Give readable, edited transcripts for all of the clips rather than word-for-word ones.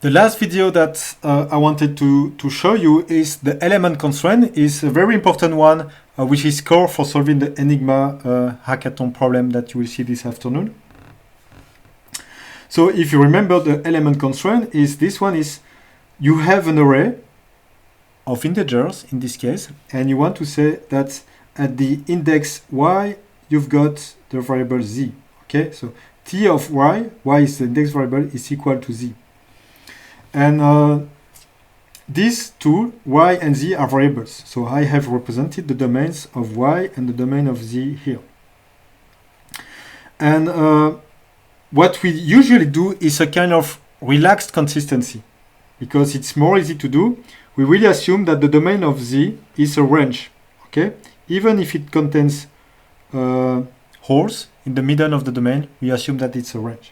The last video that I wanted to show you is the element constraint. Is a very important one, which is core for solving the Enigma hackathon problem that you will see this afternoon. So if you remember, the element constraint is this one is you have an array of integers in this case, and you want to say that at the index y, you've got the variable z. Okay, so t of y is the index variable, is equal to z. And these two, y and z, are variables. So I have represented the domains of y and the domain of z here. And what we usually do is a kind of relaxed consistency. Because it's more easy to do, we really assume that the domain of z is a range. Okay? Even if it contains holes in the middle of the domain, we assume that it's a range,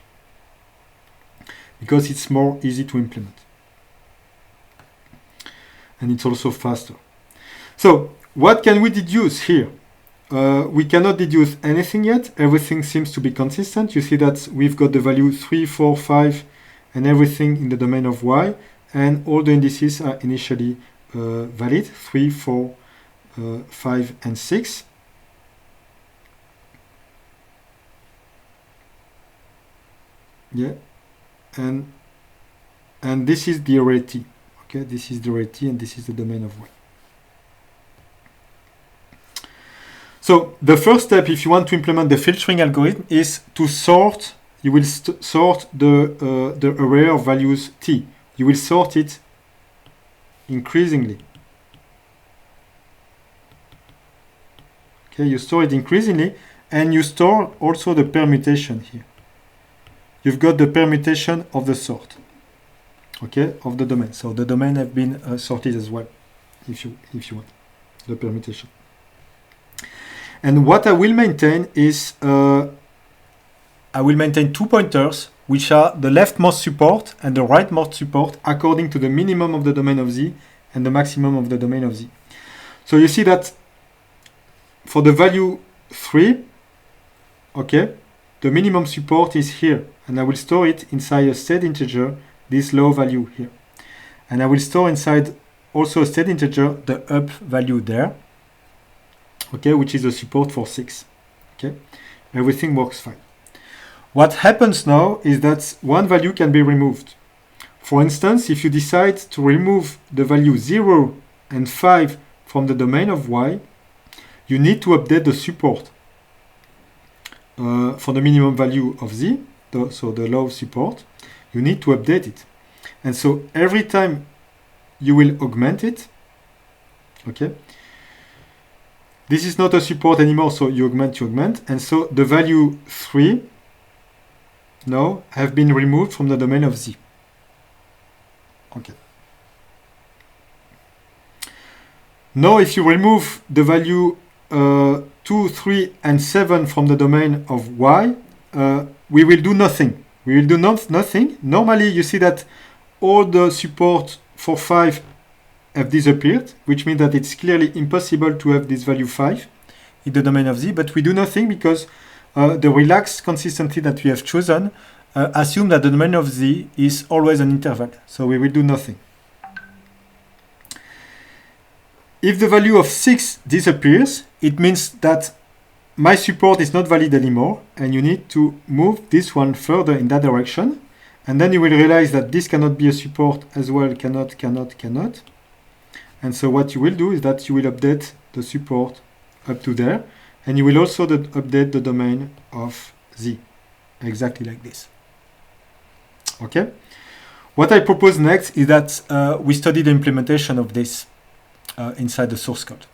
because it's more easy to implement. And it's also faster. So what can we deduce here? We cannot deduce anything yet. Everything seems to be consistent. You see that we've got the value 3, 4, 5, and everything in the domain of y, and all the indices are initially valid, 3, 4, 5, and 6. Yeah, and this is the array T. Okay, this is the array T, and this is the domain of y. So the first step, if you want to implement the filtering algorithm, is to sort. You will sort the array of values T. You will sort it increasingly. Okay, you store it increasingly, and you store also the permutation here. You've got the permutation of the sort, okay, of the domain. So the domain have been sorted as well, if you want, the permutation. And what I will maintain is I will maintain two pointers, which are the leftmost support and the rightmost support, according to the minimum of the domain of z and the maximum of the domain of z. So you see that for the value 3, okay, the minimum support is here, and I will store it inside a state integer, this low value here. And I will store inside also a state integer the up value there, okay, which is the support for 6. Okay, everything works fine. What happens now is that one value can be removed. For instance, if you decide to remove the value 0 and 5 from the domain of y, you need to update the support for the minimum value of z, so the low support. You need to update it. And so every time you will augment it, okay, this is not a support anymore, so you augment, and so the value 3 now have been removed from the domain of z. Okay. Now if you remove the value 2, 3, and 7 from the domain of y, we will do nothing. We will do nothing. Normally you see that all the support for 5 have disappeared, which means that it's clearly impossible to have this value 5 in the domain of z, but we do nothing because the relaxed consistency that we have chosen assume that the domain of z is always an interval, so we will do nothing. If the value of 6 disappears, it means that my support is not valid anymore, and you need to move this one further in that direction, and then you will realize that this cannot be a support as well, cannot. And so what you will do is that you will update the support up to there, and you will also update the domain of z, exactly like this. Okay? What I propose next is that we study the implementation of this inside the source code.